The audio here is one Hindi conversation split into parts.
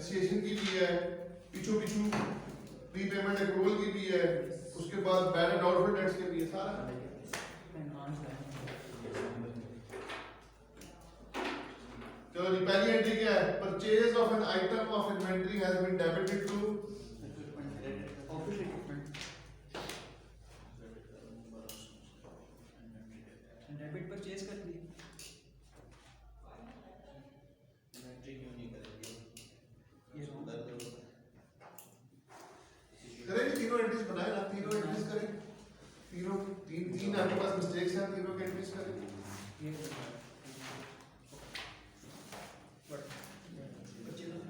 डेप्रिसिएशन की भी है, पीछू प्रीपेमेंट एक्रूवल की भी है, उसके बाद बैड एंड डाउटफुल डेट्स के भी है सारा। चलो जी पहली एंट्री क्या है? Purchase of an item of inventory has been debited to office equipment debit purchase कर दी। इन्वेंटरी क्यों नहीं करेंगे? ये उधर तो करेंगे, तीनों एंट्रीज बनाए ना, तीनों एंट्रीज करें, तीनों तीन आपके पास मिस्टेक्स हैं, तीनों के एंट्रीज करें। ये बट परचेज ऑफ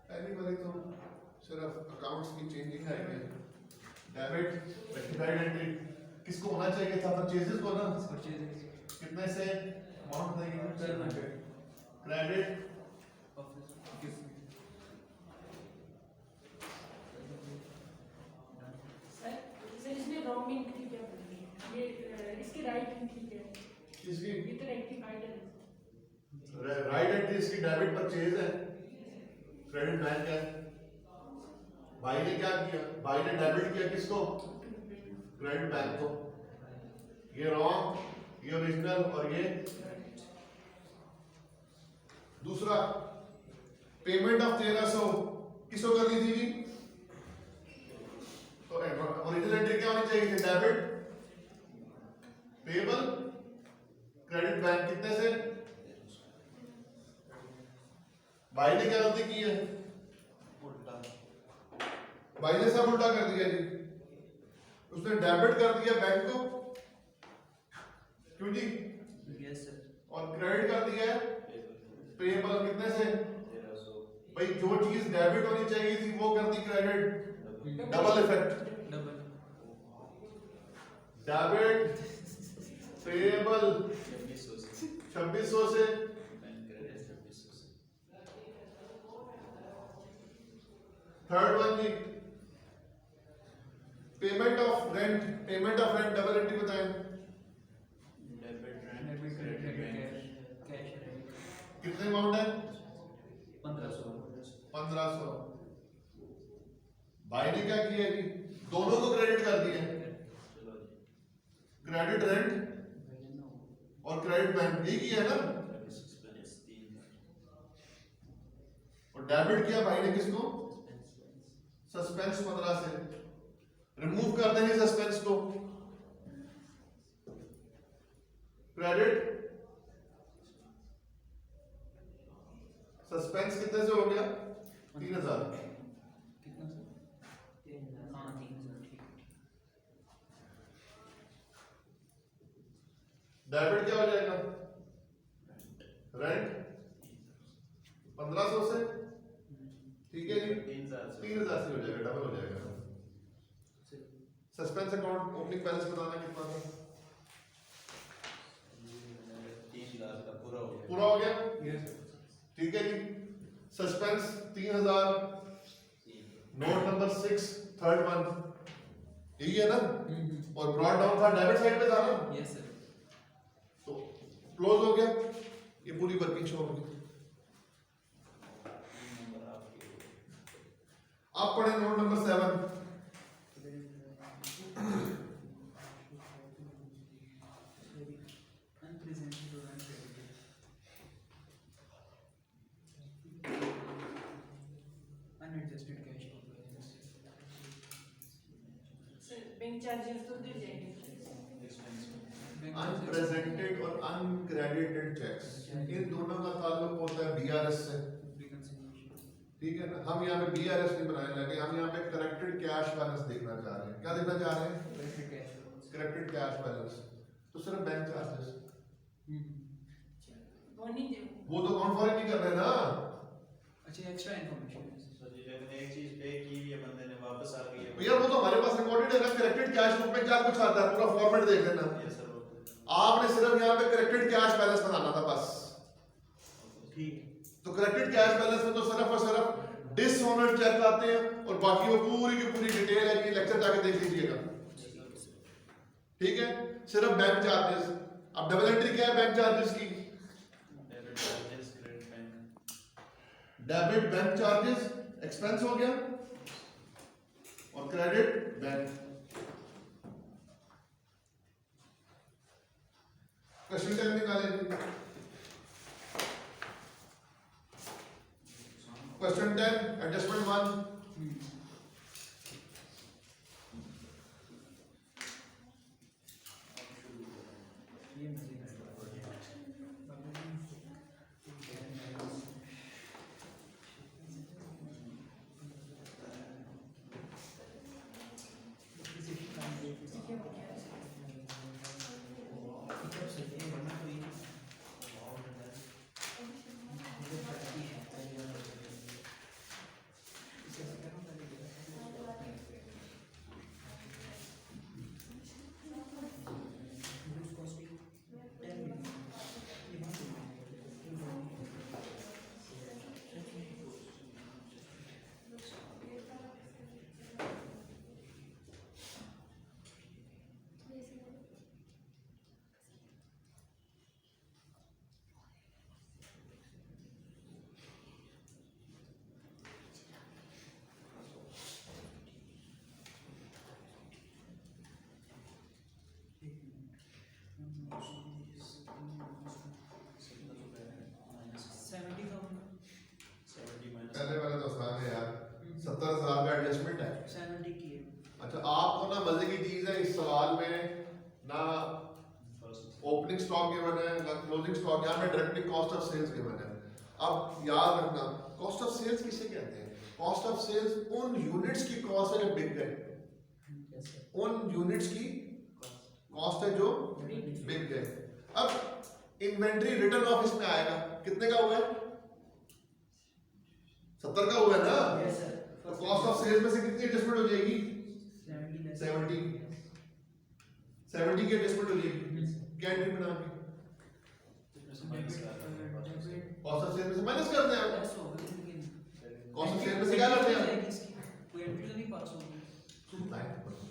पहली वाली तो सिर्फ अकाउंट्स की चेंजिंग है, डेबिट रेक्टिफाइड एंट्री किसको होना चाहिए था? परचेजेस को ना, परचेज कितने से अमाउंट बताइए? क्रेडिट सर इसमें रॉन्ग एंट्री क्या बोल रही है? ये इसकी राइट एंट्री क्या है? इसकी ये तो रेक्टिफाइड है। राइट एंट्री इसकी डेबिट परचेज है, क्रेडिट बैंक है। भाई ने क्या किया? भाई ने डेबिट किया किसको? क्रेडिट बैंक को। ये रॉन्ग, ये ओरिजिनल और ये दूसरा। पेमेंट ऑफ 1300 किसको कर दी थी जी? तो ओरिजिनल एंट्री क्या होनी चाहिए थी? डेबिट पेबल क्रेडिट बैंक कितने से? भाई ने क्या गलती की है? उल्टा भाई ने सब उल्टा कर दिया जी। उसने डेबिट कर दिया बैंक को, क्यों जी? यस सर और क्रेडिट कर दिया है पेबल कितने से? 1300 भाई जो चीज डेबिट होनी चाहिए थी वो कर दी credit. Double effect. Double debit payable 2600 से 2600 से बैंक क्रेडिट 2600 से। थर्ड वन जी payment of rent double entry बताएं। Debit rent debit credit bank cash कितने अमाउंट है? 1500 1500। भाई ने क्या किया जी? दोनों को क्रेडिट कर दिया, चलो जी क्रेडिट रेंट और क्रेडिट बैंक, यही किया ना। 26 3 और डेबिट किया भाई ने किसको? सस्पेंस 15 से। रिमूव कर देंगे सस्पेंस को। क्रेडिट सस्पेंस कितने से हो गया? 3000। कितना सर? 3000 हाँ 3000 ठीक है। डेबिट क्या हो जाएगा? रेंट 1500 से, ठीक है जी। 3000 से 3000 से हो जाएगा, डबल हो जाएगा। सस्पेंस अकाउंट ओपनिंग बैलेंस बताना कितना था? 3 लाख का पूरा हो गया। पूरा हो गया, ठीक है जी। Suspense 3000। Note number 6 third one, यही है ना। और ब्रॉड डाउन था, डेबिट साइड पे था ना, यस सर तो क्लोज हो गया। ये पूरी वर्किंग शो हो गई। नंबर आपके आप पढ़े नोट नंबर 7। बैंक चार्जेस तो उधर जाएंगे। अनप्रेजेंटेड और अनक्रेडिटेड चेक्स, इन दोनों का ताल्लुक होता है बीआरएस से, ठीक है ना। हम यहाँ पे बीआरएस नहीं बनाने लगे, हम यहाँ पे करेक्टेड कैश बैलेंस देखना चाह रहे हैं। क्या देखना चाह रहे हैं? Corrected cash balance. तो सिर्फ बैंक चार्जेस, वो तो काउंट फॉर नहीं कर रहे ना। अच्छा एक्स्ट्रा इन्फॉर्मेशन सर जी, लेकिन एक चीज पे की है बंदे ने वापस आ गई है यार वो तो हमारे पास रिकॉर्डेड है ना। करेक्टेड कैश बुक में क्या कुछ आता है, पूरा फॉर्मेट देख लेना। ये सर वो आपने सिर्फ यहाँ पे करेक्टेड कैश बैलेंस बनाना था बस, ठीक तो करेक्टेड कैश बैलेंस में तो सिर्फ और सिर्फ डिसऑनर्ड चेक आते हैं और बाकी वो पूरी की पूरी डिटेल है कि लेक्चर जाके देख लीजिएगा, ठीक है। सिर्फ बैंक चार्जेस। अब डबल एंट्री क्या है बैंक चार्जेस की? Debit charges, credit bank, debit bank charges expense हो गया और क्रेडिट बैंक। क्वेश्चन 10 निकालेंगे। Question 10 adjustment 1। ये मुझे पहले वाला तो आसान है यार, 70,000 का एडजस्टमेंट है। 70 की है। अच्छा आपको ना मजे की चीज है इस सवाल में ना, ओपनिंग स्टॉक गिवन है ना क्लोजिंग स्टॉक, यहाँ पे directly cost of sales given है। अब याद रखना कॉस्ट ऑफ सेल्स किसे कहते हैं? कॉस्ट ऑफ सेल्स उन यूनिट्स की कॉस्ट है जो बिक गए, उन यूनिट्स की कॉस्ट है जो बिक गए। अब इन्वेंट्री रिटर्न ऑफ इसमें आएगा, कितने का हुआ है? 70 का हुआ है ना। Yes sir. तो कॉस्ट ऑफ सेल्स में से कितनी एडजस्टमेंट हो जाएगी? 70 70 की एडजस्टमेंट हो जाएगी। क्या एंट्री बनाओगे? कॉस्ट ऑफ सेल्स में से माइनस करते हैं। कॉस्ट ऑफ सेल्स में से क्या करते हैं? कोई एंट्री तो नहीं पास होगी।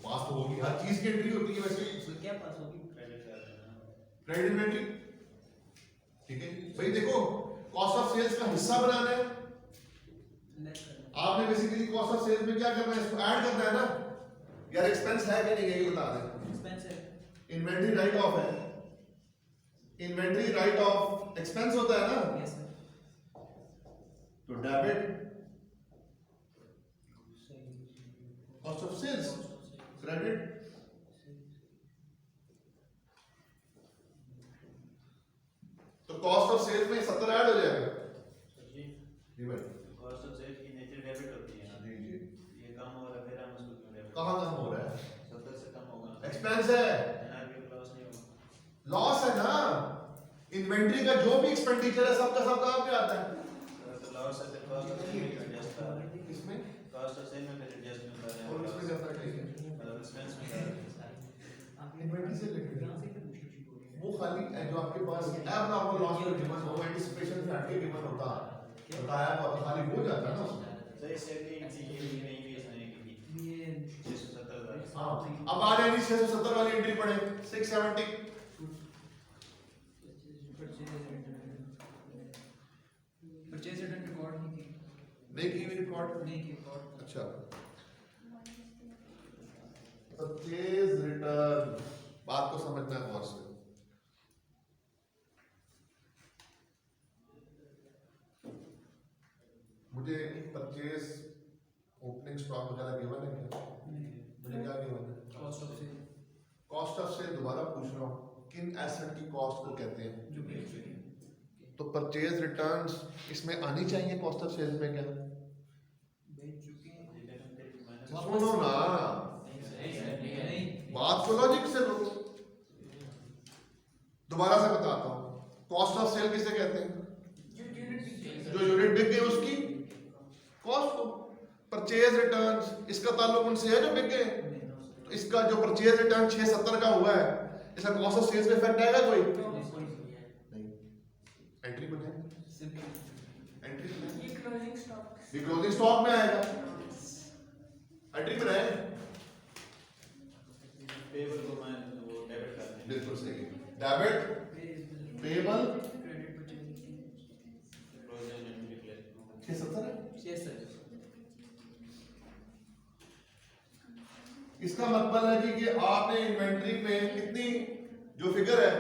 पास तो होगी, हर चीज की एंट्री होती है वैसे। क्या पास होगी? क्रेडिट इन्वेंट्री, ठीक है भाई। देखो कॉस्ट ऑफ सेल्स का हिस्सा बनाना है आपने, बेसिकली कॉस्ट ऑफ सेल्स में क्या करना है? इसको ऐड करना है ना यार। एक्सपेंस है कि नहीं है ये बता दें। एक्सपेंस है। इन्वेंट्री राइट ऑफ है, इन्वेंट्री राइट ऑफ एक्सपेंस होता है ना। Yes sir. तो debit cost of sales, credit तो कॉस्ट ऑफ सेल्स में 70 ऐड हो जाएगा। जी भाई कॉस्ट ऑफ सेल्स की नेचर डेबिट होती है। जी जी। ये कम हो रहा है फिर हम उसको क्यों डेबिट? कहाँ कम हो रहा है? 70 से कम होगा। एक्सपेंस है, एनआरबी का लॉस नहीं होगा। लॉस है ना। इन्वेंट्री का जो भी एक्सपेंडिचर है सबका सब कहाँ पे आता है? तो लॉस है, कॉस्ट ऑफ सेल में एडजस्ट कर रहे हैं। इसमें कॉस्ट ऑफ सेल में फिर एडजस्टमेंट कर रहे हैं। और इसमें जाता है ठीक है। मतलब एक्सपेंस में कर रहे हैं। इन्वेंट्री से रिलेटेड वो खाली है जो आपके पास एबनॉर्मल लॉस का गिवन हो, एंटिसिपेशन से हटके गिवन होता है, बताया हुआ तो खाली हो जाता है ना उसमें। सही सैलरी ये भी नहीं भी इसने की ये 670,000। हाँ अब आ जाएगी 670 वाली एंट्री पड़े 670। परचेज रिटर्न रिकॉर्ड नहीं की। नहीं की हुई रिकॉर्ड। नहीं की रिकॉर्ड। अच्छा परचेज रिटर्न, बात को समझना है गौर से। मुझे परचेज ओपनिंग स्टॉक वगैरह गिवन है क्या? मुझे क्या गिवन है? Cost of cost of sale दोबारा पूछ रहा हूँ, किन एसेट की कॉस्ट को कहते हैं? जो बेच चुके हैं। तो परचेज रिटर्न्स इसमें आनी चाहिए कॉस्ट ऑफ सेल्स में क्या? बेच चुके हैं। सुनो ना, नहीं। बात को लॉजिक से लो। दोबारा से बताता हूँ, कॉस्ट ऑफ सेल किसे कहते हैं? जो यूनिट बिक गई उसकी कॉस्ट को। परचेज रिटर्न्स इसका ताल्लुक उनसे है जो बिक गए। तो इसका जो परचेज रिटर्न 670 का हुआ है, इसका कॉस्ट ऑफ सेल्स में इफेक्ट आएगा कोई? नहीं। एंट्री बनाए, एंट्री ये क्लोजिंग स्टॉक। ये क्लोजिंग स्टॉक में आएगा, एंट्री बनाए। पेबल को मैं वो डेबिट कर दें। बिल्कुल सही, debit payable credit purchase. Closing entry play 670 है। Yes sir. इसका मतलब है कि आपने इन्वेंट्री पे कितनी जो फिगर है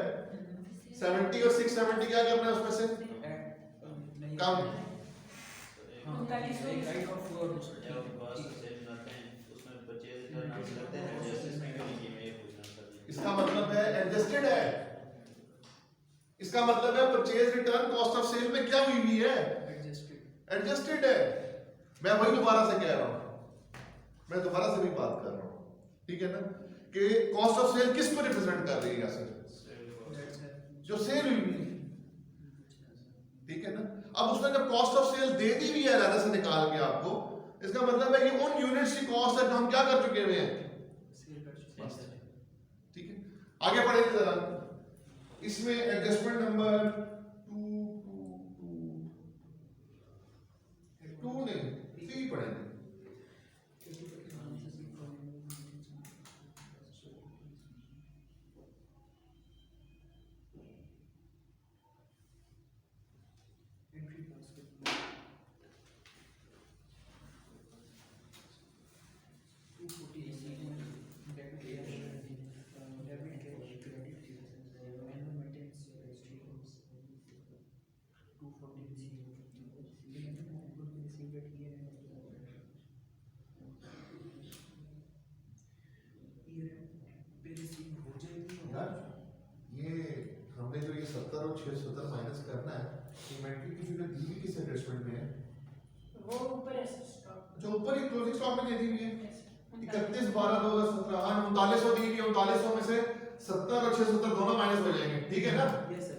70 और 670 क्या करना है उसमें से कम। राइट ऑफ जब कॉस्ट सेल बनाते हैं उसमें परचेज रिटर्न आप करते हैं एडजस्टमेंट के लिए मैं ये पूछना चाहता हूं। इसका मतलब है एडजस्टेड है। इसका मतलब है purchase return cost of sale में क्या हुई हुई है? एडजस्टेड है। मैं वही दोबारा से कह रहा हूं, मैं दोबारा से भी बात कर रहा हूं, ठीक है ना, कि कॉस्ट ऑफ सेल किसको रिप्रेजेंट कर रही है? जो सेल हुई है, ठीक है ना। अब उसने जब कॉस्ट ऑफ सेल दे दी हुई है अलग से निकाल के आपको, इसका मतलब है कि उन यूनिट्स की कॉस्ट है जो हम क्या कर चुके हुए हैं, ठीक है। आगे बढ़ेंगे जरा, इसमें एडजस्टमेंट नंबर 2 नहीं 3 पढ़ेंगे। ये हमने जो ये 70 और 670 माइनस करना है, इन्वेंट्री की फिगर दी हुई किस एडजस्टमेंट में है? वो ऊपर है स्टॉक। जो ऊपर ही क्लोजिंग स्टॉक में दे दी हुई है 31/12/2017। हाँ 3900 दी हुई है, 3900 में से 70 और 670 दोनों माइनस हो जाएंगे, ठीक है ना। Yes sir.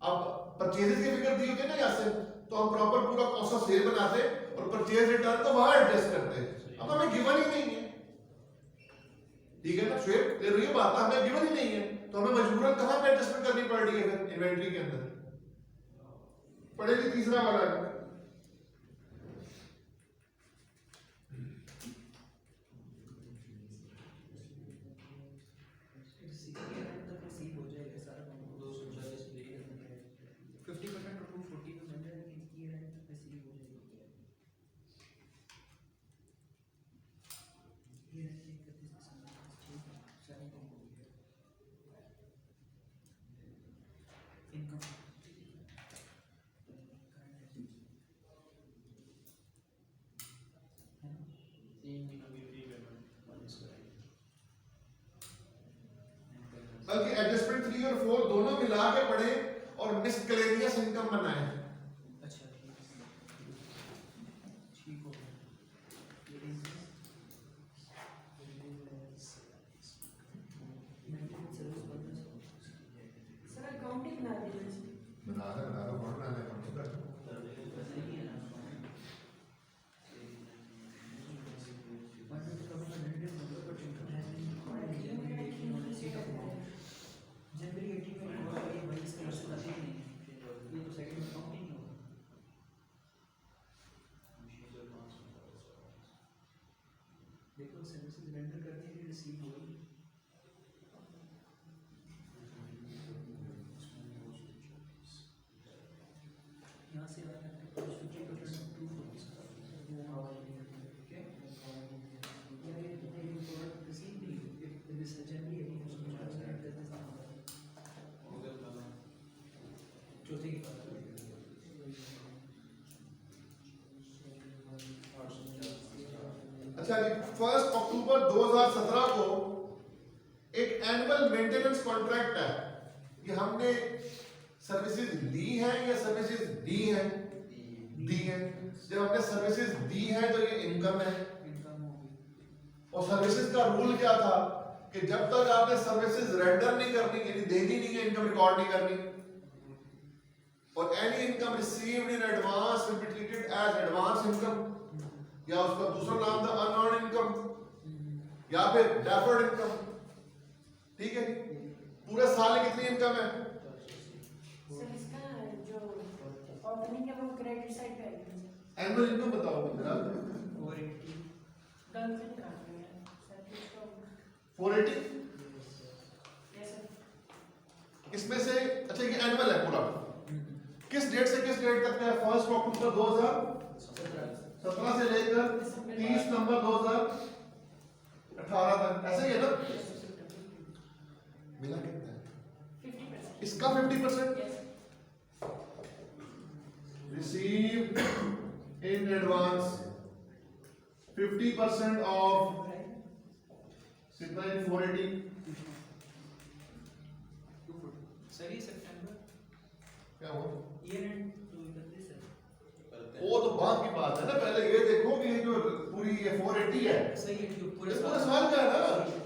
अब परचेजेस की फिगर दी होती है ना यहाँ से, तो हम प्रॉपर पूरा कॉस्ट ऑफ सेल बनाते और परचेज रिटर्न को वहां एडजस्ट करते। अब हमें गिवन ही नहीं है, ठीक है ना शुएब, ये रही बात है, हमें गिवन ही नहीं है, तो हमें मजबूरन कहां पे एडजस्टमेंट करनी पड़ रही है फिर इन्वेंट्री के अंदर? पढ़ेगी तीसरा वाला है। बल्कि एडजस्टमेंट 3 और 4 दोनों मिला के पढ़े और मिसकलेनियस इनकम बनाए। अच्छा ठीक हो गया। सर अकाउंटिंग बना दीजिए। बना दो कौन बनाना है, कौन सा करना है? देखो सर्विसेज रेंडर करने की रिसीव हुई। यहाँ से आ रहा है 50% टू ओके ये प्रोडक्ट रिसीव नहीं इफ दिस जनरली चौथी की बात अच्छा जी, 1 अक्टूबर 2017 को एक एनुअल मेंटेनेंस कॉन्ट्रैक्ट है, ये हमने सर्विसेज ली है या सर्विसेज दी है? दी है। जब हमने सर्विसेज दी है तो ये इनकम है। इनकम होगी। और सर्विसेज का रूल क्या था कि जब तक आपने सर्विसेज रेंडर नहीं करनी, यानी देनी नहीं है, इनकम रिकॉर्ड नहीं करनी, और any income received in advance will be treated as advance income, या उसका दूसरा नाम था अनअर्न्ड इनकम या फिर डेफर्ड इनकम। ठीक है, पूरे साल में कितनी इनकम है? सर इसका जो ओपनिंग है वो क्रेडिट साइड पे आएगी। एनुअल इनकम बताओ मेरा। 480 गन से निकाल रहे हैं सर इसको। 480 यस सर। इसमें से अच्छा ये एनुअल है पूरा, किस डेट से किस डेट तक है? 1 अक्टूबर 2017 से लेकर 30 नवंबर 2018 तक, ऐसे ही है ना? मिला कितना है? 50%। इसका 50% yes received in advance 50% of कितना है? 480। सर ये सितंबर क्या हुआ? ईयर एंड तो करते सर। करते वो तो बात की बात है ना, पहले ये देखो कि ये जो पूरी ये 480 है, सही है जो पूरे साल का है ना,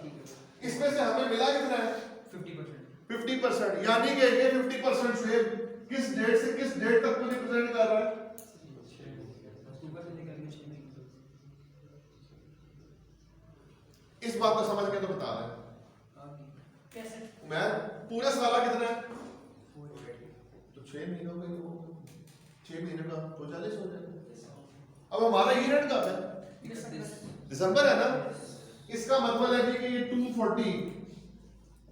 ठीक है। इसमें से हमें मिला कितना है? 50%। 50%, यानी कि ये 50% शुएब किस डेट से किस डेट तक मुझे प्रेजेंट कर रहा है? अक्टूबर से लेकर 6 महीने। इस बात को समझ के तो बता रहे हैं। आगे यस सर। मैं पूरे साल का कितना है? तो 6 महीनों का ही होगा, 6 महीने का तो 40 हो जाएगा। अब हमारा ईयर एंड कब है? 31 दिसंबर है ना? इसका मतलब है कि ये 240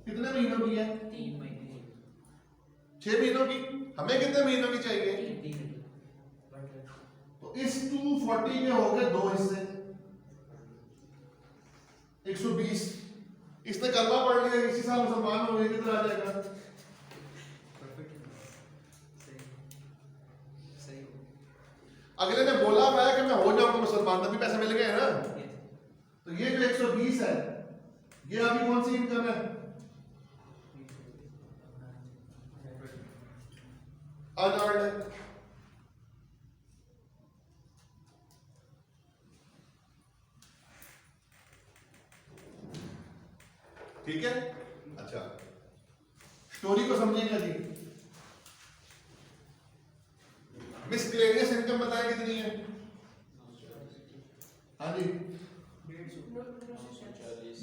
कितने महीनों की है? 3 महीने 6 महीनों की। हमें कितने महीनों की चाहिए? 3 तो इस 240 के हो गए दो हिस्से, 120। इसने कलमा पढ़ लिया, इसी साल मुसलमान हो गए, कितना आ जाएगा? परफेक्ट सही सही हो अगले ने बोला मैं कि मैं हो जाऊंगा मुसलमान, तभी पैसे मिल गए हैं ना। यस तो ये जो 120 है, ये अभी कौन सी इनकम है? अनअर्न्ड। ठीक है, अच्छा स्टोरी को समझेंगे जी। मिसलेनियस इनकम बताएं कितनी है? हाँ जी,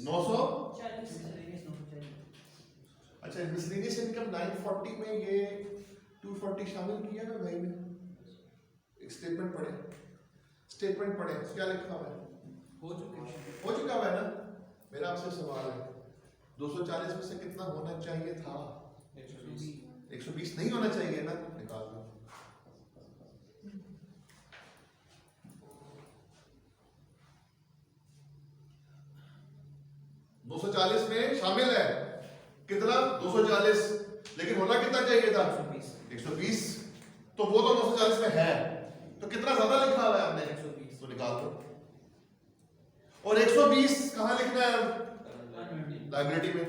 900। 40। अच्छा मिसलेनियस इनकम 940 में ये 240 शामिल किया ना भाई ने? एक स्टेटमेंट पढ़े, स्टेटमेंट पढ़े, क्या लिखा हुआ है? हो चुके हैं। हो चुका हुआ है ना? मेरा आपसे सवाल है, 240 में से कितना होना चाहिए था? 120 नहीं होना चाहिए ना? निकाल दो। दो 240 में शामिल है कितना? 240, लेकिन होना कितना चाहिए था? 120। तो वो तो 240 में है, तो कितना ज्यादा लिखा हुआ है आपने? 120 तो निकाल दो। और 120 कहां लिखना है? लाइबिलिटी में।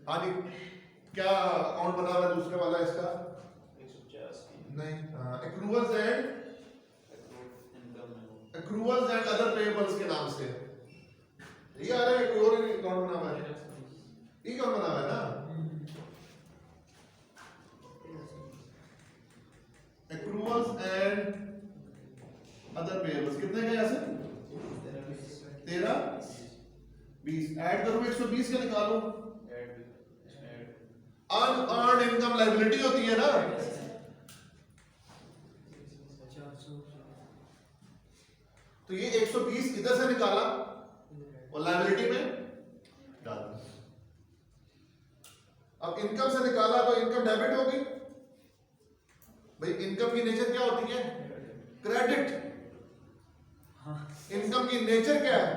हाँ जी, क्या अकाउंट बना हुआ है दूसरे वाला इसका? 185 नहीं, accruals and income accruals and other payables के नाम से ये आ रहा है। एक और अकाउंट बना हुआ है, ये अकाउंट बना हुआ है ना? एक्रूवल्स एंड अदर पेएबल्स कितने का ऐसे? 13 20 ऐड करो, 120 का निकालो। अनअर्न्ड इनकम लायबिलिटी होती है ना? तो ये 120 इधर से निकाला और लायबिलिटी में डाल दिया। अब इनकम से निकाला तो इनकम डेबिट होगी। भाई इनकम की नेचर क्या होती है? क्रेडिट। इनकम की नेचर क्या है?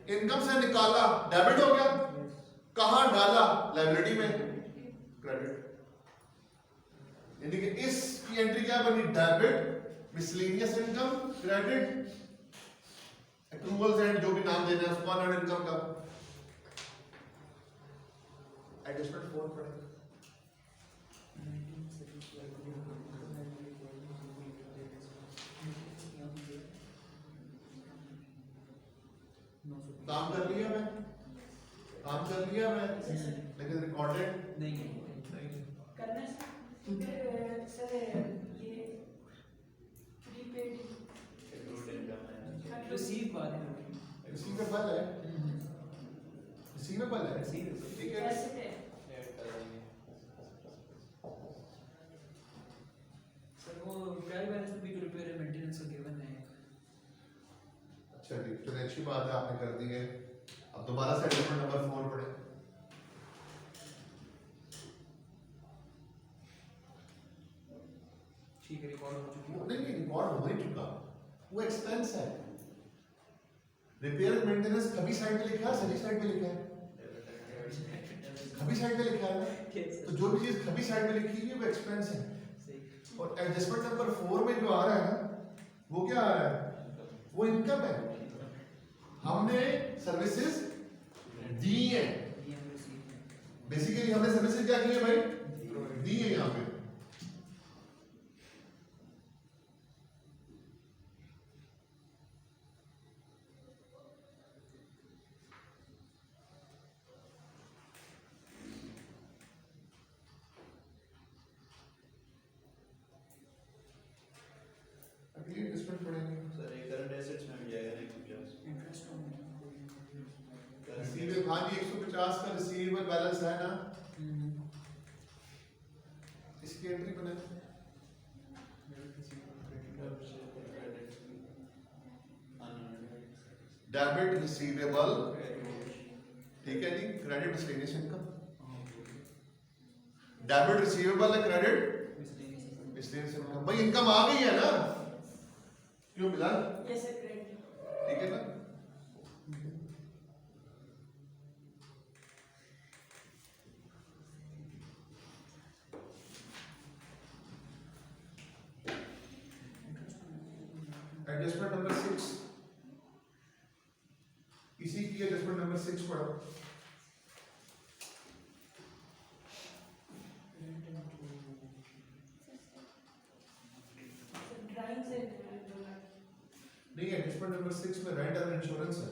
इनकम से निकाला डेबिट हो गया, कहां डाला? लायबिलिटी में, क्रेडिट। यानी कि इसकी एंट्री क्या बनी? Debit, miscellaneous income, credit, accruals and जो भी नाम देना है उसको अनअर्न्ड इनकम का। एडजस्टमेंट 4 पढ़े। काम कर लिया मैं, काम कर लिया मैं, लेकिन रिकॉर्डेड नहीं करना है फिर सर ये प्रीपेड रिसीव बाद में होगी। रिसीवेबल है, रिसीवेबल है, ठीक है। कैसे है ऐड कर देंगे। सर वो ट्रायल बैलेंस में भी जो रिपेयर है मेंटेनेंस का गिवन है। अच्छा जी, तो अच्छी बात है, आपने कर दी है। अब दोबारा से एडजस्टमेंट नंबर 4 पढ़े। ठीक है, रिकॉर्ड हो चुकी है। नहीं रिकॉर्ड हो ही चुका, वो एक्सपेंस है। रिपेयर एंड मेंटेनेंस कभी साइड पे लिखा है, सभी साइड पे लिखा है, कभी साइड पे लिखा है ना। तो जो भी चीज कभी साइड पे लिखी है वो एक्सपेंस है। सही। और एडजस्टमेंट नंबर 4 में जो आ रहा है ना, वो क्या आ रहा है, वो इनकम है। हमने सर्विसेज दी है, ये हम रिसीव है। बेसिकली हमने सर्विसेज क्या की है भाई, दी है यहाँ पे। अगली एडजस्टमेंट पढ़ेंगे। सर ये करंट एसेट्स में भी जाएगा नहीं कुछ इंटरेस्ट ऑन रिसीवेबल, हाँ जी 150 का रिसीवेबल बैलेंस है ना, इसकी एंट्री बनाए। डेबिट रिसीवेबल, ठीक है जी, credit distinguish income. Debit receivable है, क्रेडिट डिस्टिंग्विश इनकम। भाई इनकम आ गई है ना, क्यों मिला, ये सर क्रेडिट ठीक है ना। एडजस्टमेंट नंबर 6, इसी की एडजस्टमेंट नंबर 6 पढ़ो। ड्राइंग से नहीं, एडजस्टमेंट नंबर 6 में रेंट और इंश्योरेंस है।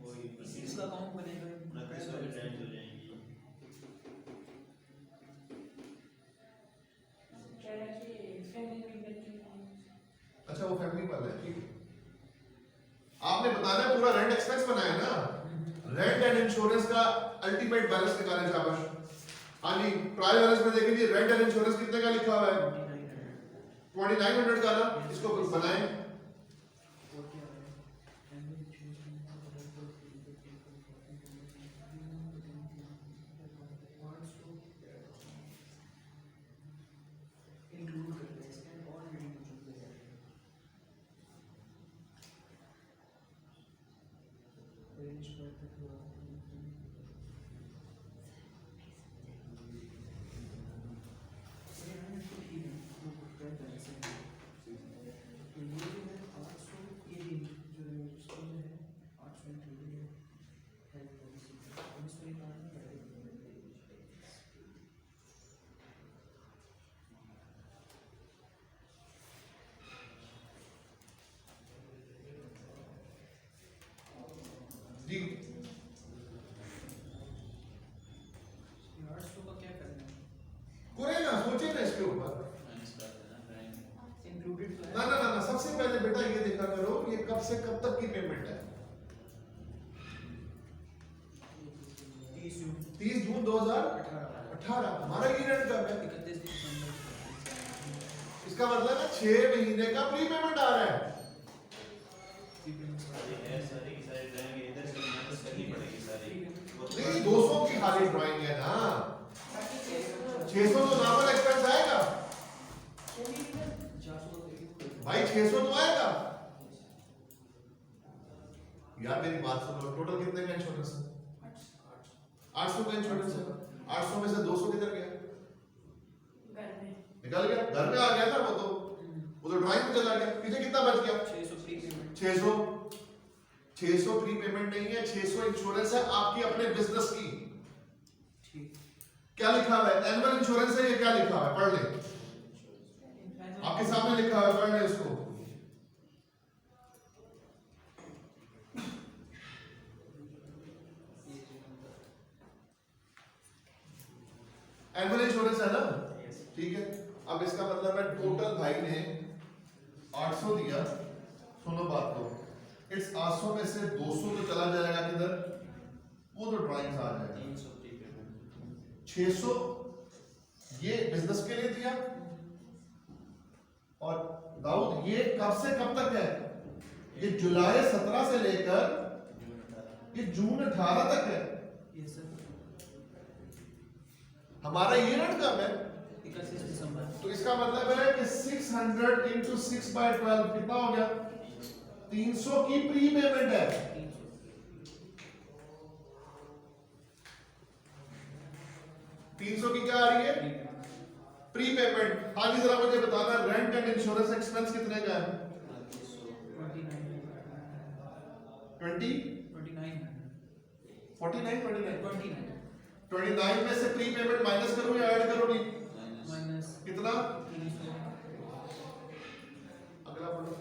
वही इसका अकाउंट बनेगा। 29 वाली रेंट हो जाएंगी। कह रहा है कि फैमिली में करके अच्छा वो फैमिली वाला है, ठीक है। आपने बताना है पूरा रेंट एक्सपेंस बनाया ना, रेंट एंड इंश्योरेंस का अल्टीमेट बैलेंस निकाले शाबाश। हाँ जी, ट्रायल बैलेंस में देखेंगे रेंट एंड इंश्योरेंस कितने का लिखा हुआ है, 2900 का ना, इसको बनाएं। इंक्लूड करते हैं इसमें ऑलरेडी मौजूद है। रेंज पर तक जी 800 का क्या करना है? करे ना, सोचे ना इसके ऊपर। माइनस कर देना बैंक। इंक्लूडेड तो ना है। ना ना ना, सबसे पहले बेटा ये देखा करो ये कब से कब तक की पेमेंट है। 30 जून 2018, हमारा ये रेंट कब है, 31 दिसंबर। इसका मतलब है 6 महीने का प्री पेमेंट आ रहा है। ये है सारी की सारी ड्राइंग इधर से माइनस करनी पड़ेगी सारी। नहीं 200 की खाली ड्राइंग है ना, 600 तो नॉर्मल एक्सपेंस आएगा भाई, 600 तो आएगा यार, मेरी बात सुनो। टोटल कितने का इंश्योरेंस है, 800 का इंश्योरेंस है। 800 में से 200 किधर गया, घर में निकल गया, घर में आ गया ना वो तो ड्राइंग में चला गया। पीछे कितना बच गया, 600 प्री पेमेंट। 600 600 प्री पेमेंट नहीं है, 600 इंश्योरेंस है आपकी अपने बिजनेस की। ठीक। क्या लिखा हुआ है? एनुअल इंश्योरेंस है, ये क्या लिखा हुआ है? पढ़ ले, आपके सामने लिखा हुआ है, पढ़ ले इसको। एनुअल इंश्योरेंस है ना, ठीक है। अब इसका मतलब है टोटल भाई ने 800 दिया, सुनो बात को, इस 800 में से 200 तो चला जाएगा किधर, वो तो ड्राइंग्स आ जाएगा। 300 प्री पेमेंट, 600 ये बिजनेस के लिए दिया, और दाऊद ये कब से कब तक है? ये जुलाई 17 से लेकर ये जून 18 तक है। Yes sir. हमारा ये रेट कब है? 31 दिसंबर। तो इसका मतलब है कि 600 इंटू 6/12 कितना हो गया? 300 की प्री पेमेंट है। 300 की क्या आ रही है? Pre payment. आगे जरा मुझे बताना, रेंट एंड इंश्योरेंस एक्सपेंस कितने का है? 20 29 में से प्री पेमेंट माइनस करूं या ऐड करूं? माइनस कितना? अगला पढ़ो।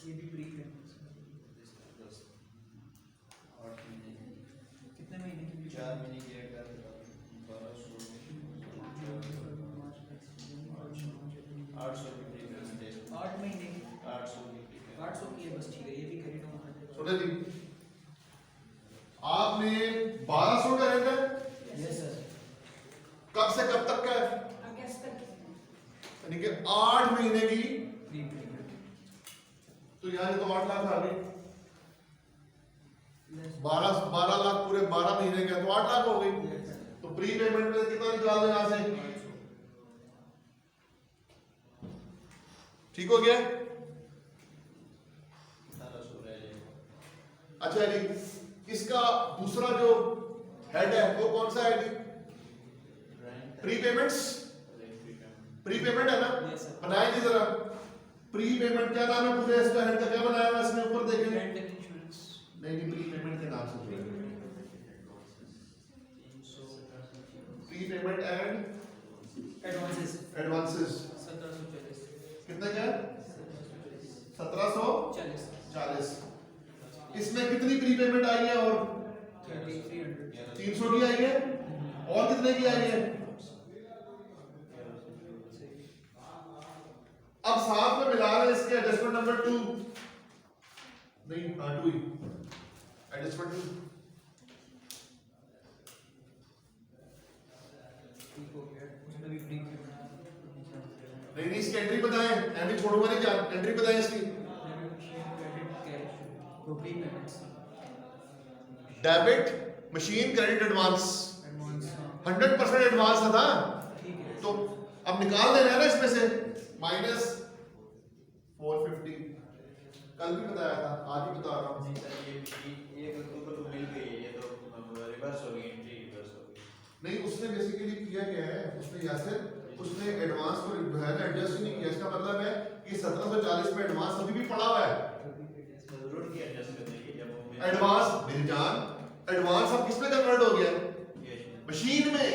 ये भी प्री पेमेंट कितने महीने की? 4 महीने की ऐड कर 1200 800 की प्री पेमेंट है, 8 महीने की 800 की प्री पेमेंट। 800 की है बस, ठीक है। ये भी क्रेडिट होना है। सुने जी, आपने 1200 का रेंट है, यस सर। कब से कब तक का है? अगस्त तक। यानी कि 8 महीने की। प्री पेमेंट तो यहाँ तो 8 लाख आ गई। 12 लाख पूरे 12 महीने का, तो 8 लाख हो गई। तो प्री पेमेंट में कितना निकाल दो यहां से? ठीक हो गया? 1800 रह जाएगा। अच्छा जी, इसका दूसरा जो हेड है वो कौन सा है जी? Rent, prepayments. Rent prepayment, prepayment है ना? Yes, sir. बनाए जी जरा। प्री पेमेंट क्या नाम है पूरे इसका? हेड का क्या बनाया हुआ है इसमें? ऊपर देखें। Rent and insurance. नहीं नहीं, प्री पेमेंट के नाम से pre payment and advances advances 1740। कितने का है? 40 1740। इसमें कितनी प्री पेमेंट आई है? और 300 300 की आई है, और कितने की आई है? अब साथ में मिला रहे हैं इसके एडजस्टमेंट नंबर 2 नहीं, हाँ 2 ही एडजस्टमेंट 2। ठीक हो गया। उसमें भी प्री पेमेंट नहीं नहीं, इसकी एंट्री बताएं, एंट्री छोड़ूंगा नहीं, क्या एंट्री बताएं इसकी? क्रेडिट कैश वो pre payments debit machine credit advance, advance. 100% advance था। ठीक है। तो अब निकाल देना है ना इसमें से माइनस 450। कल भी बताया था, आज भी बता रहा हूँ। नहीं सर, ये अक्टूबर को मिल गई है, ये तो रिवर्स हो गई, एंट्री रिवर्स हो गई। नहीं, उसने बेसिकली किया क्या है, उसने यासिर उसने एडवांस को जो है ना एडजस्ट नहीं किया। इसका मतलब है कि 1740 में एडवांस अभी भी पड़ा हुआ है। जरूर की एडजस्ट करने की, जब वो मिल एडवांस मेरी जान, एडवांस अब किस में कन्वर्ट हो गया? मशीन में।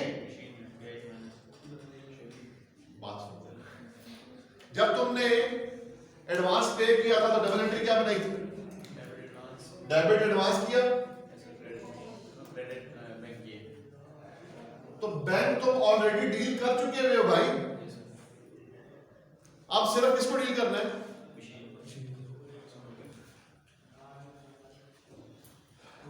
बात सुन, जब तुमने एडवांस पे किया था तो डबल एंट्री क्या बनाई थी? डेबिट एडवांस किया तो बैंक तुम ऑलरेडी डील कर चुके हो भाई। अब सिर्फ किसको डील करना है?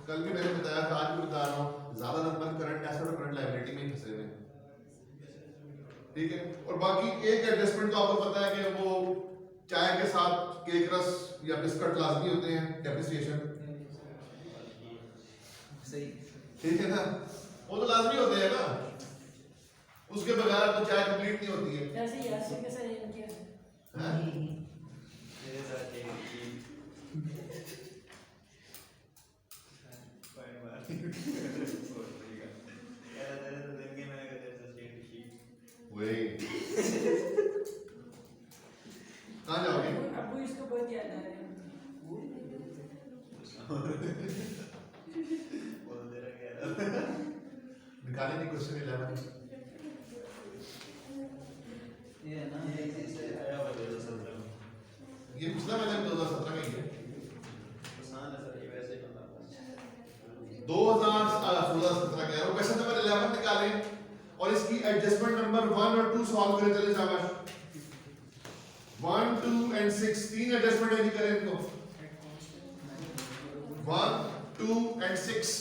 कल भी मैंने बताया था, आज भी बता रहा हूं, ज्यादा नंबर करंट एसेट और करंट लायबिलिटी में फंसे हुए हैं। ठीक है, और बाकी एक एडजस्टमेंट तो आपको पता है कि वो चाय के साथ केक रस या बिस्कुट लाजमी होते हैं, डेप्रिसिएशन। सही। ठीक है ना, वो तो लाजमी होते हैं ना, उसके बगैर तो चाय कंप्लीट नहीं होती है। जैसे यासिर के साथ ये किया है। हाँ? मेरे साथ एक बोल दे रहा क्या निकाले नहीं क्वेश्चन 11 ये है ना ये इससे आया हुआ 2017 में ये पिछला मैंने 2017 में ही है आसान है सर ये वैसे ही बता 2016-17 कह रहा हूँ क्वेश्चन नंबर 11 निकालें और इसकी एडजस्टमेंट नंबर 1 और 2 सॉल्व करें चले शाबाश 1 2 एंड 6 तीन एडजस्टमेंट है करें इनको 1 2 एंड 6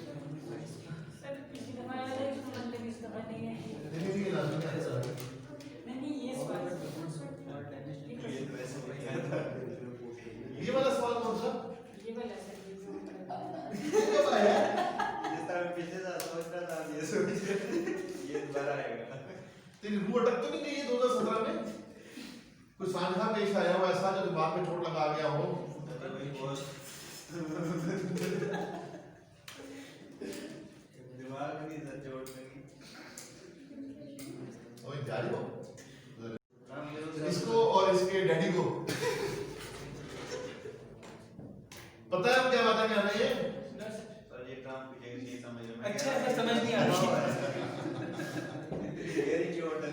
सर किसी दफा आया था इसका मतलब इस दफा नहीं है नहीं नहीं लाजमी है सर नहीं ये सवाल ये वैसे ही आया था ये वाला सवाल कौन सा ये वाला सर ये जो ये कब आया जिस तरह मैं पिछले साल सोच रहा था ये सोच ये दोबारा आएगा तेरी रूह अटक तो नहीं गई है 2017 में कोई साझा पेश आया हो ऐसा जो दिमाग में चोट लगा गया हो वही पोस्ट दिमाग में नहीं सर चोट लगी ओए जारी हो नाम ले लो इसको और इसके डैडी को पता है अब क्या बात है क्या है ये सर ये काम की जगह नहीं समझ रहा अच्छा ऐसा समझ नहीं आ रहा वेरी चोट है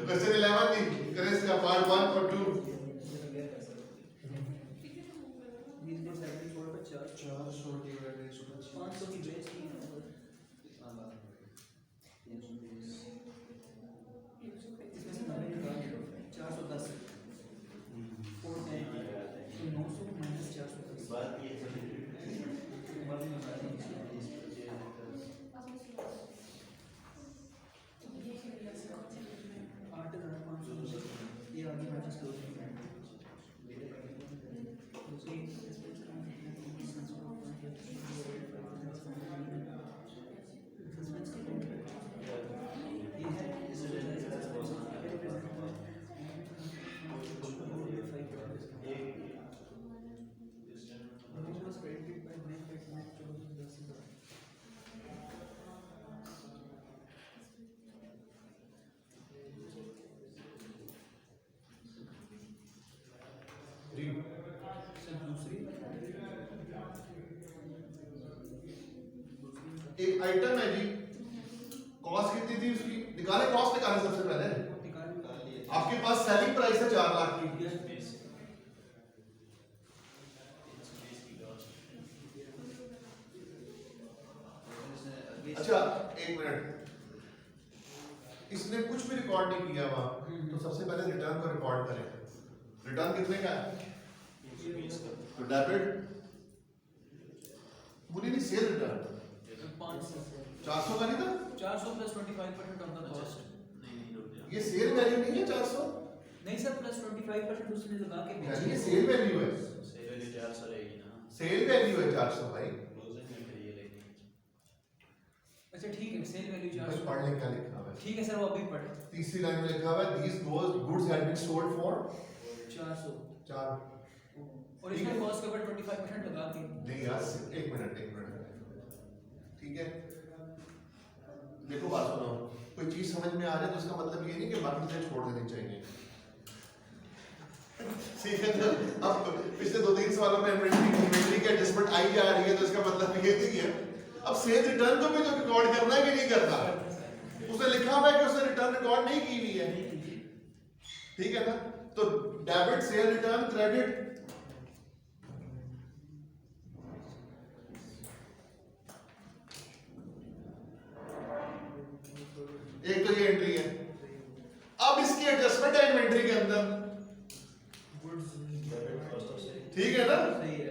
क्वेश्चन 11 नहीं करें इसका पार्ट 1 और 2 बात ये है एक आइटम है जी कॉस्ट कितनी थी उसकी निकाले कॉस्ट निकाले सबसे पहले आपके पास सेलिंग प्राइस है 4 लाख की अच्छा एक मिनट इसने कुछ भी रिकॉर्ड नहीं किया वहां तो सबसे पहले रिटर्न को रिकॉर्ड करें रिटर्न कितने का है तो डेबिट पूरी नहीं सेल रिटर्न 400 का नहीं था 400 प्लस 25% ऑन द कॉस्ट नहीं रुक जा ये सेल वैल्यू नहीं है 400 नहीं सर प्लस 25% उसने लगा के यानी भेजी ये सेल वैल्यू है सेल वैल्यू 400 रहेगी ना सेल वैल्यू है 400 भाई क्लोजिंग में फिर ये लेंगे अच्छा ठीक है सेल वैल्यू भाई 400 पढ़ ले क्या लिखा हुआ है ठीक है सर वो अभी पढ़े तीसरी लाइन में लिखा हुआ है these goods had been sold for 400 4 और इसमें कॉस्ट के ऊपर 25% लगा के नहीं यार एक मिनट ठीक है देखो बात सुनो कोई चीज समझ में आ जाए तो उसका मतलब ये नहीं कि बाकी चीजें छोड़ देनी चाहिए ठीक है तो अब पिछले 2-3 सवालों में इन्वेंटरी की एडजस्टमेंट आई जा रही है तो इसका मतलब ये नहीं है अब सेल रिटर्न को भी तो रिकॉर्ड करना है कि नहीं करना उसने लिखा हुआ है कि उसने रिटर्न रिकॉर्ड नहीं की हुई है ठीक है ना तो डेबिट सेल रिटर्न क्रेडिट एक तो ये एंट्री है अब इसकी एडजस्टमेंट है इन्वेंटरी के अंदर ठीक है ना सही है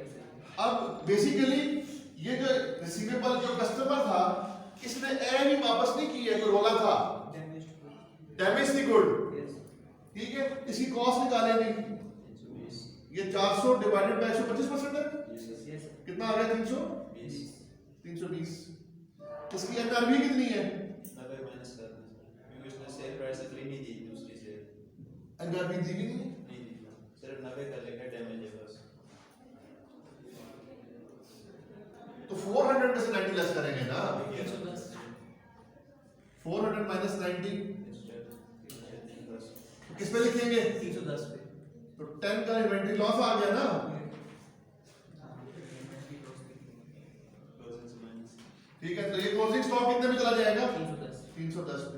अब बेसिकली ये जो रिसीवेबल जो कस्टमर था इसने ए भी वापस नहीं की है कोई रोला था डैमेज थी गुड ठीक है इसकी कॉस्ट निकाले नहीं ये 400 डिवाइडेड बाय 125% है कितना आ गया 300 320 इसकी एमआरपी कितनी है एफआईआर भी दी भी नहीं है। नहीं दिया, सिर्फ 90 का लिखा है डैमेज है बस। तो 400 में से 90 लेस करेंगे ना, 310 400 माइनस 90 बस किस पे लिखेंगे? 310 पे तो 10 का इन्वेंट्री लॉस आ गया ना। क्लोजिंग से माइनस। ठीक है, तो ये क्लोजिंग स्टॉक कितने में चला जाएगा? 310 310 पे।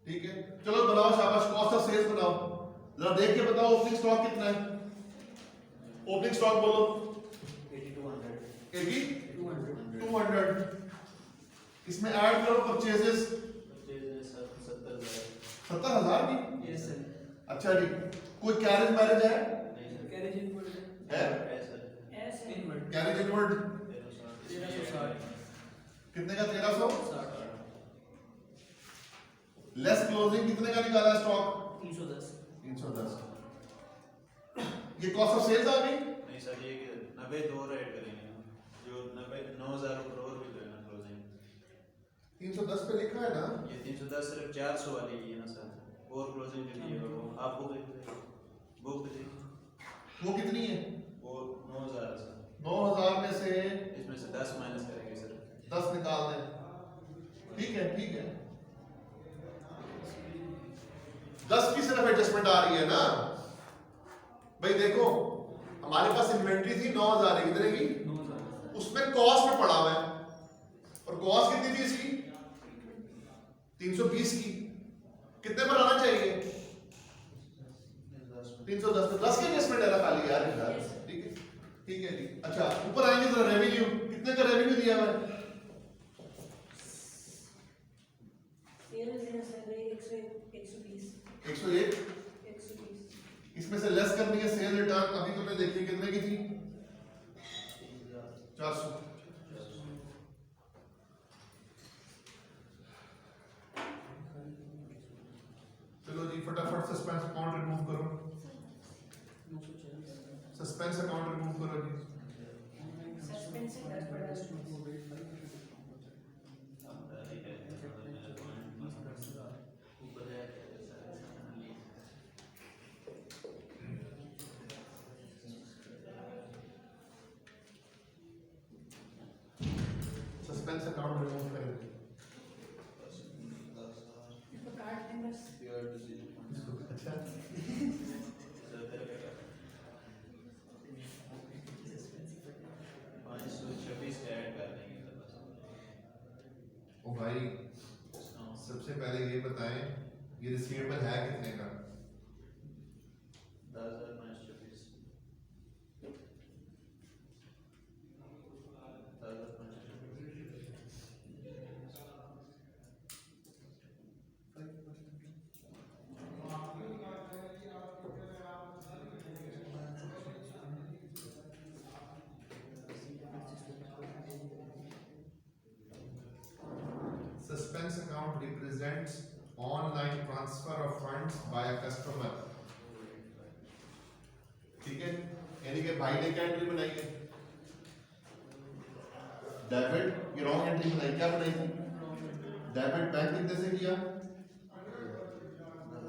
ठीक है, चलो बनाओ, शाबाश, कॉस्ट ऑफ सेल्स बनाओ, जरा देख के बताओ ओपनिंग स्टॉक कितना है। ओपनिंग स्टॉक बोलो। 8200 80 200 200। इसमें ऐड करो परचेजेस परचेज है 70,000। 70,000 की। यस सर अच्छा जी, कोई कैरेज मैरिज है? नहीं सर, कैरेज इनवर्ड है ऐसा है ऐसे इनवर्ड कैरेज इनवर्ड 1360 कितने का? 1300। 60 लेस क्लोजिंग कितने का निकाला स्टॉक? 310 310। ये कॉस्ट ऑफ सेल्स आ गई। नहीं सर, ये 90 दो और ऐड करेंगे हम। जो 90 9000 ऊपर और भी तो है ना क्लोजिंग। 310 पे लिखा है ना। ये 310 सिर्फ 400 वाली की है ना सर, और क्लोजिंग के लिए वो आप बुक दीजिए। वो कितनी है? वो 9000 है सर, 9000 में से इसमें से 10 माइनस करेंगे सर। 10 निकाल दें। ठीक है, ठीक है, 10 की सिर्फ एडजस्टमेंट आ रही है ना भाई। देखो हमारे पास इन्वेंट्री थी 9000 है, कितने की? 9000 उसमें कॉस्ट में पड़ा हुआ है, और कॉस्ट कितनी थी इसकी? 320 की। कितने पर आना चाहिए? 310 पे 10 की एडजस्टमेंट है ना खाली यार। ठीक है, ठीक है जी। अच्छा, ऊपर आएंगे तो रेवेन्यू, कितने का रेवेन्यू दिया हुआ है? सेल है सर 120 101। 120 इसमें से लेस करनी है सेल रिटर्न, अभी तुमने देखी कितने की थी? 400। चलो जी, फटाफट सस्पेंस अकाउंट रिमूव करो। 940 सस्पेंस अकाउंट रिमूव करो जी। सस्पेंस से 10 पड़ा है। ऊपर है सस्पेंस अकाउंट रिमूव करें। इसको काट दें बस। Pure decision. अच्छा, ओ भाई, सबसे पहले ये बताएं ये रिसीवेबल है कितने का? 10,524 Suspense account represents online transfer of funds by a customer। ठीक है, यानी कि भाई ने क्या एंट्री बनाई है? डेबिट, ये रॉन्ग एंट्री बनाई। क्या बनाई थी? डेबिट बैंक कितने से किया?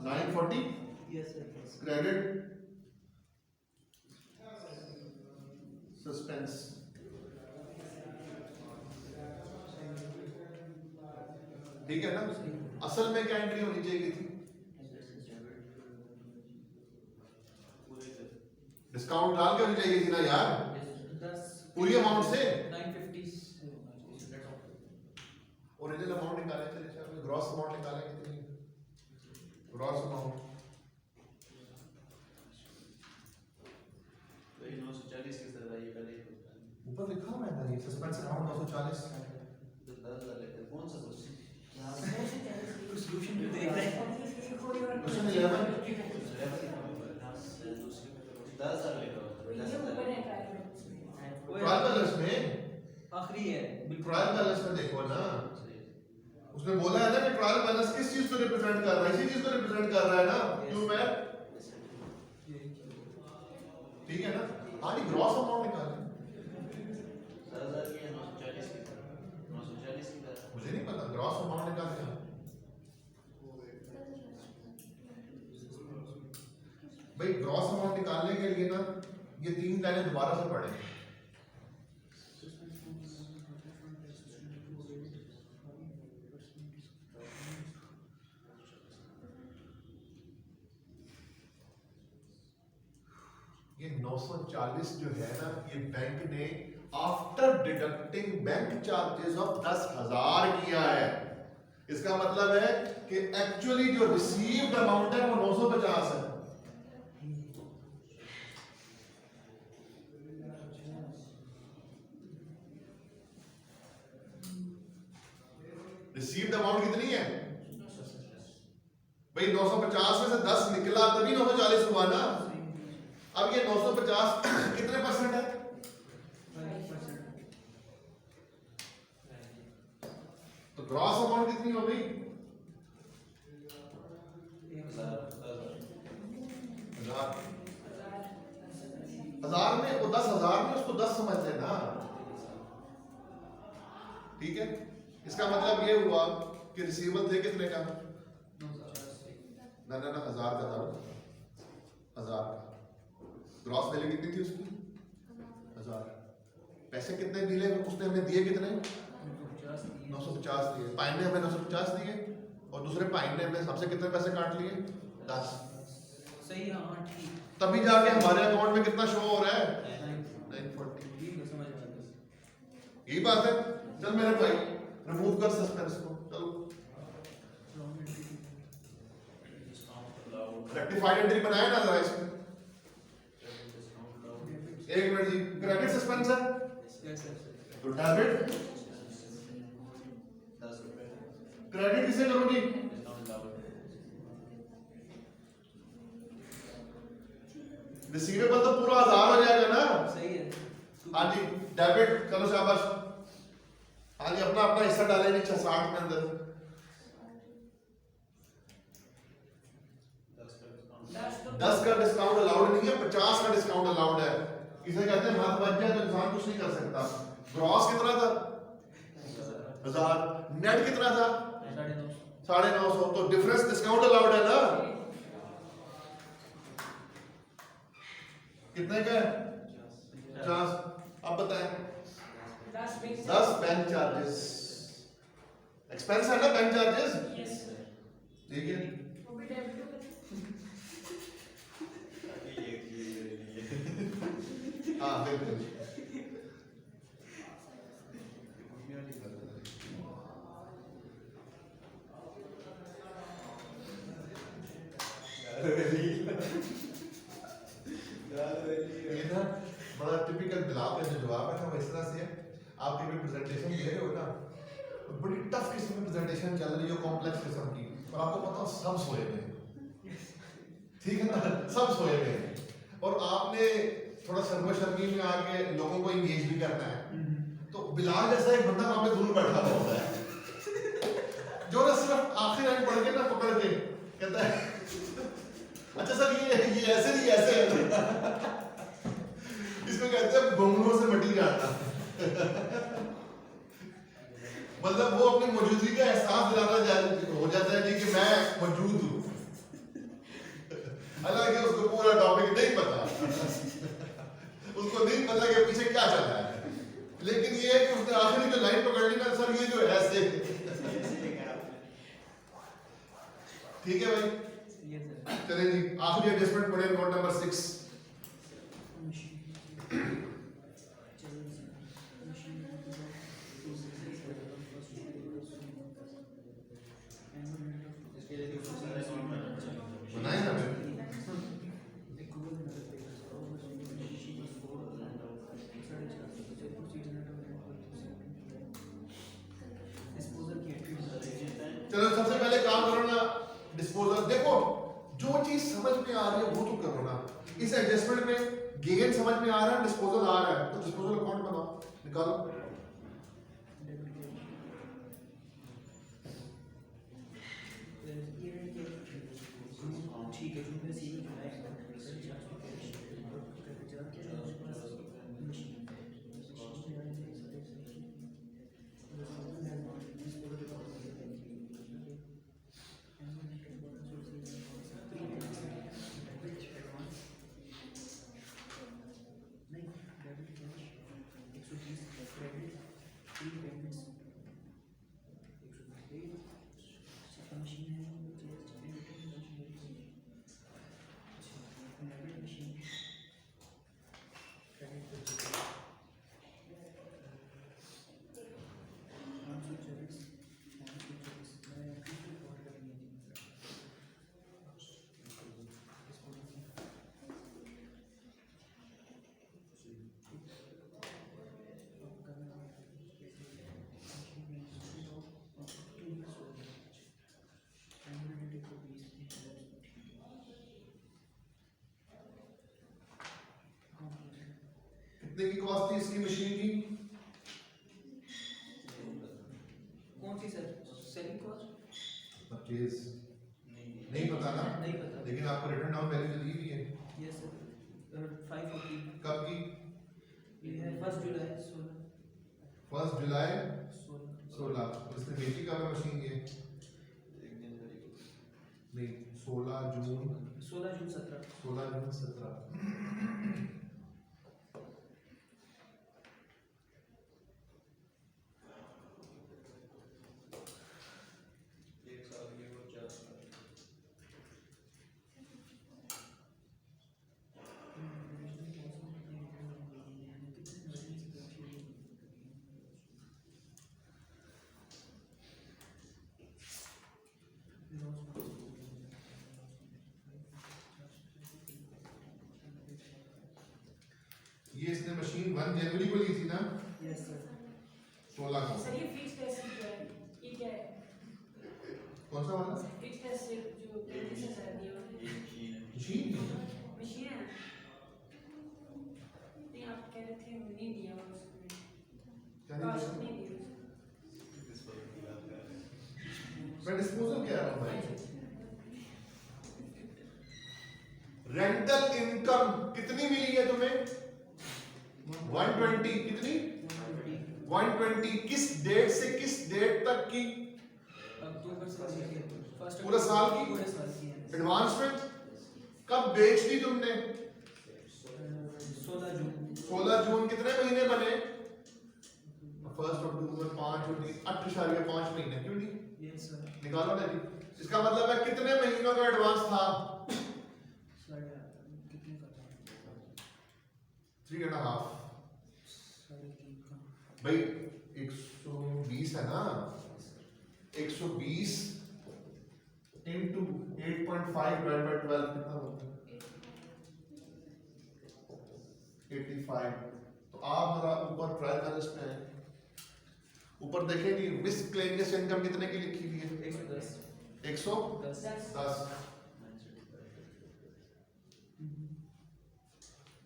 940। Yes sir credit suspense. ठीक है ना। असल में क्या एंट्री होनी चाहिए थी? डिस्काउंट डाल के होनी चाहिए थी ना यार, 10 पूरी अमाउंट से। 950 ओरिजिनल अमाउंट निकाले, चलिए चलो ग्रॉस अमाउंट निकाले कितनी? ग्रॉस अमाउंट तो ये 940 की तरह ये पहले ऊपर लिखा हुआ है ना, ये सस्पेंस अकाउंट 940। तो 10,000 लेते कौन सा क्वेश्चन? सॉल्यूशन भी देख रहे हैं क्वेश्चन 11। 10,000 ले लो। ट्रायल बैलेंस में, आखिरी है बिल्कुल ट्रायल बैलेंस में देखो ना, उसने बोला है ना कि ट्रायल बैलेंस किस चीज को रिप्रेजेंट कर रहा है? इसी चीज को रिप्रेजेंट कर रहा है ना। क्यों मैं? ठीक है ना। हाँ, ये ग्रॉस अमाउंट निकाले। 10,000 की है 940 की तरह 940 की तरह मुझे नहीं पता, ग्रॉस अमाउंट निकाले। ग्रॉस अमाउंट निकालने के लिए ना ये 3 लाइनें दोबारा से पढ़ें। ये 940 जो है ना, ये बैंक ने after deducting bank charges of 10,000 किया है। इसका मतलब है कि एक्चुअली जो रिसीव्ड अमाउंट है वो 950 है। रिसीव्ड अमाउंट कितनी है भाई? 950 में से 10 निकला तभी 940 हुआ ना। अब ये 950 कितने परसेंट है? 5%। तो ग्रॉस अमाउंट कितनी हो गई? 1000 में, वो 10,000 में उसको 10 समझ लेना, ठीक है। इसका मतलब ये हुआ कि रिसीवेबल थे कितने का? ना 1000 का था, 1000 का। ग्रॉस वैल्यू कितनी थी उसकी? 1000। पैसे कितने मिले उसने, हमें दिए कितने? 950 दिए। पाइन ने हमें 950 दिए और दूसरे पाइन ने हमें सबसे कितने पैसे काट लिए? 10। सही, हाँ ठीक। तभी जाके हमारे अकाउंट में कितना शो हो रहा है? 940। यही बात है। चल मेरे भाई रिमूव कर सस्पेंस को, चलो। रेक्टिफाइड एंट्री बनाया ना जरा इसमें। एक मिनट जी, क्रेडिट सस्पेंस है तो डेबिट, क्रेडिट किसे करोगी? रिसीवेबल तो पूरा 1000 हो जाएगा ना। सही है। हाँ जी, डेबिट करो, शाबाश। हाँ जी, अपना अपना हिस्सा डाले नीचे 60 में अंदर। 10 का डिस्काउंट अलाउड नहीं है, 50 का डिस्काउंट अलाउड है। इसे कहते हैं हाथ बच जाए तो इंसान कुछ नहीं कर सकता। ग्रॉस कितना था? 1000। नेट कितना था? 950। तो डिफरेंस डिस्काउंट अलाउड है ना। कितने का है? 50। अब बताएं। 10 बैंक चार्जेस एक्सपेंस है ना, बैंक चार्जेस, यस ठीक है। वो भी डेबिट हो गया। हाँ बिल्कुल। ये ना बड़ा टिपिकल बिलाव का जो जवाब है ना, वो इस तरह से है। आप कभी प्रेजेंटेशन दे रहे हो ना, तो बड़ी टफ किस्म की प्रेजेंटेशन चल रही है, कॉम्प्लेक्स किस्म की, और आपको पता हो सब सोए हुए हैं, ठीक है ना, सब सोए हुए हैं, और आपने थोड़ा शर्मोशर्मी में आके लोगों को इंगेज भी करना है। तो बिलाल जैसा एक बंदा वहां पे दूर बैठा होता है जो ना सिर्फ आखिरी लाइन पढ़ के ना पकड़ के कहता है अच्छा सर ये ऐसे नहीं ऐसे है। इसको कहते हैं घुंघरूओं से मटी जाना। मतलब वो अपनी मौजूदगी का एहसास दिलाना हो जाता है जी कि मैं मौजूद हूँ, हालांकि उसको पूरा टॉपिक नहीं पता। उसको नहीं पता कि पीछे क्या चल रहा है, लेकिन ये है कि उसने आखिरी जो लाइन पकड़ ली ना, सर ये जो ऐसे, ठीक है भाई। चले जी, आखिरी एडजस्टमेंट पढ़े, नोट नंबर 6। बनाए ना मैंने। चलो सबसे पहले काम करो ना, डिस्पोजल। देखो जो चीज समझ में आ रही है वो तो करो ना। इस एडजस्टमेंट में गेन समझ में आ रहा है, डिस्पोजल आ रहा है, तो डिस्पोजल अकाउंट बनाओ, निकालो। ठीक है, कितने की कॉस्ट थी इसकी मशीन की? कौन सी सर? Selling cost? परचेज नहीं पता ना, नहीं पता। लेकिन आपको रिटर्न डाउन वैल्यू तो दी हुई है। Yes sir 540। कब की? ये है 1 जुलाई 16। 1 जुलाई 16 16। उसने बेची कब है मशीन ये? नहीं 16 जून 16 जून 17। 16 जून 17। एक साल की वो 4 साल ये इसने मशीन 1 जनवरी को ली थी ना? यस सर 16 को। सर ये फिक्स्ड एसेट क्या है? ये क्या है? कौन सा वाला? फिक्स्ड एसेट जो 35,000 दिया हुआ है। मशीन मशीन है? नहीं आप कह रहे थे नहीं दिया हुआ उसमें। कॉस्ट नहीं दी उसमें। मैं डिस्पोजल कह रहा हूँ भाई। रेंटल इनकम कितनी मिली है तुम्हें? 120 कितनी? 120 किस डेट से किस डेट तक की? अक्टूबर से लेके फर्स्ट पूरा साल की? पूरे साल की है। एडवांसमेंट कब बेच दी तुमने? 16 जून 16 जून। कितने महीने बने? 1 अक्टूबर 5 और 8.5 महीने। क्यों नहीं? यस सर निकालो ना जी। इसका मतलब है कितने महीनों का एडवांस था? कितने का था? 3.5। 3.5 का। भाई 120 है ना? 120 into 8.5 divided by 12 कितना होता है? 85। तो आप जरा ऊपर ट्रायल बैलेंस पे हैं, ऊपर देखें जी मिसक्लेनियस इनकम कितने की लिखी हुई है? 110 110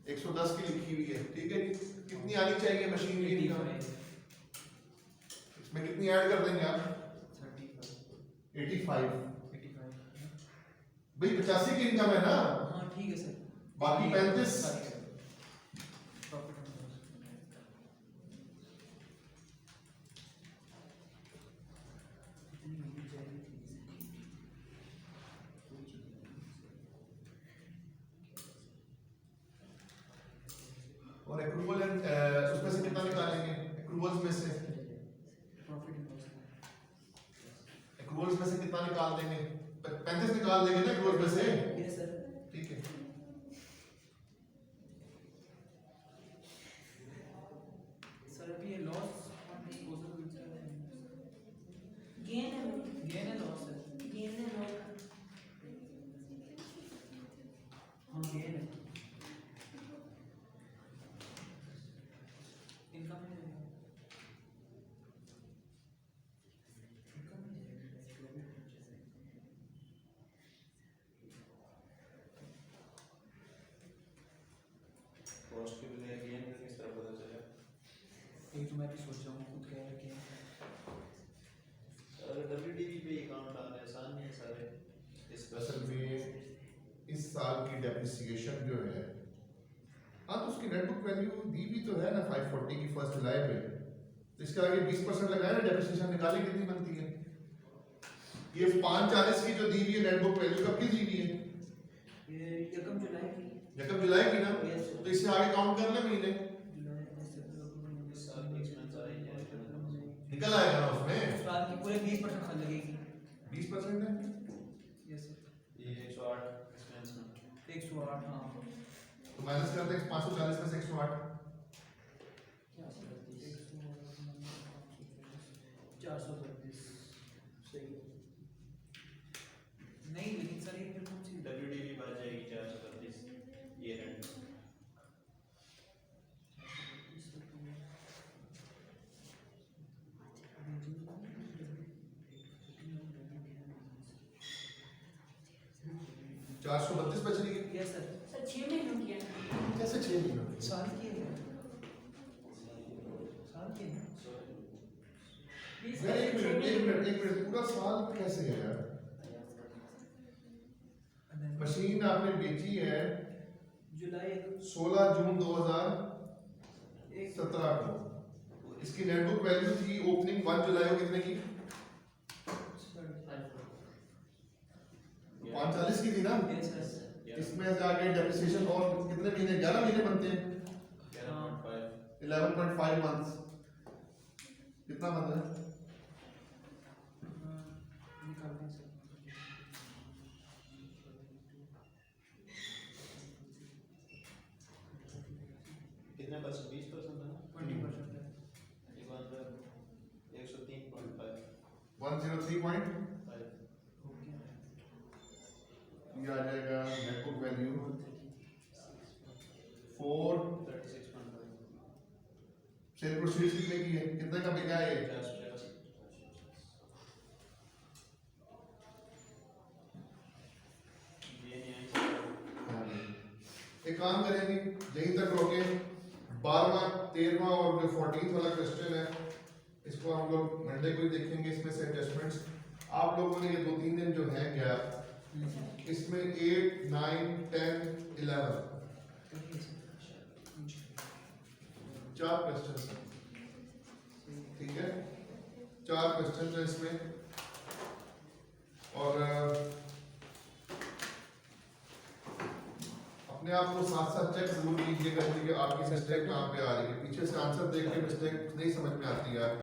110 की लिखी हुई है। ठीक है जी। कितनी आनी चाहिए मशीन की इनकम? इसमें कितनी ऐड कर देंगे आप? 85। 85 भाई 85 की इनकम है ना? हाँ ठीक है सर। बाकी 35 प्रॉफिट एंड लॉस। कितनी मिलनी चाहिए थी? और एक्रूवल उसमें से कितना निकालेंगे? एक्रूवल्स में से प्रॉफिट एंड लॉस। एक्रूवल्स में से कितना निकाल देंगे? 35 निकाल देंगे ना एक्रूवल्स में से। Yes sir. ठीक है। सर अभी ये लॉस ऑन डिस्पोजल गेन है गेन है लॉस है? गेन है लॉस हाँ गेन है। इनकम है कॉस्ट के बजाय गेन का किस तरह पता चला? एक तो मैं भी सोच रहा हूँ खुद कह रहा कि अगर डब्ल्यूडीबी पे अकाउंट डालना आसान नहीं है सारे इस असल में इस साल की डेप्रिसिएशन जो है, हाँ तो उसकी नेट बुक वैल्यू दी भी तो है ना 540 की 1 जुलाई पे। तो इसके आगे 20% लगाए ना, डेप्रिसिएशन निकालें कितनी बनती है? ये 540 की जो दी हुई है नेट बुक वैल्यू कब की दी हुई है? ये यकम जुलाई की यकम जुलाई की ना? Yes. तो इससे आगे काउंट कर ले महीने, इस साल की एक्सपेंस आ रही है निकल आएगा ना उसमें। साल की पूरे 20% खर्च लगेगी। 20% है। Yes sir. ये 108 एक्सपेंस में 108 हाँ। तो माइनस करते हैं 540 में से 108। 432 सही है। नहीं लेकिन सर ये फिर कौन सी डब्ल्यूडीबी बच जाएगी 432 ये रेंट 432 बच रही है। Yes sir. सर 6 महीनों की है। कैसे 6 महीनों की? साल की है मिनट पूरा साल कैसे है यार? मशीन आपने बेची है जुलाई 16 जून 2017 को, इसकी नेट बुक वैल्यू थी ओपनिंग 1 जुलाई को कितने की? 45 की थी ना। इसमें जाके डेप्रिसिएशन और कितने महीने, 11 महीने बनते हैं, 11.5 मंथ्स। कितना बनता है? कितने परसेंट? 20% है ना? 20% है। 103.5 103 ये आ जाएगा net book value 4। 36.5 sale proceeds कितने की है, कितने का बिका है ये? 50 ये नहीं आई सकता। एक काम करेंगे, यहीं तक रोके। 12वां 13वां और जो 14th वाला क्वेश्चन है इसको हम लोग मंडे को ही देखेंगे। इसमें से एडजस्टमेंट्स आप लोगों ने ये 2-3 दिन जो है गैप, इसमें 8, 9, 10, 11 4 क्वेश्चन हैं, ठीक है? 4 क्वेश्चन है इसमें। और अपने आप को साथ साथ चेक जरूर कीजिएगा कि आपकी मिस्टेक कहाँ पे आ रही है। पीछे से आंसर देख के मिस्टेक नहीं समझ में आती है।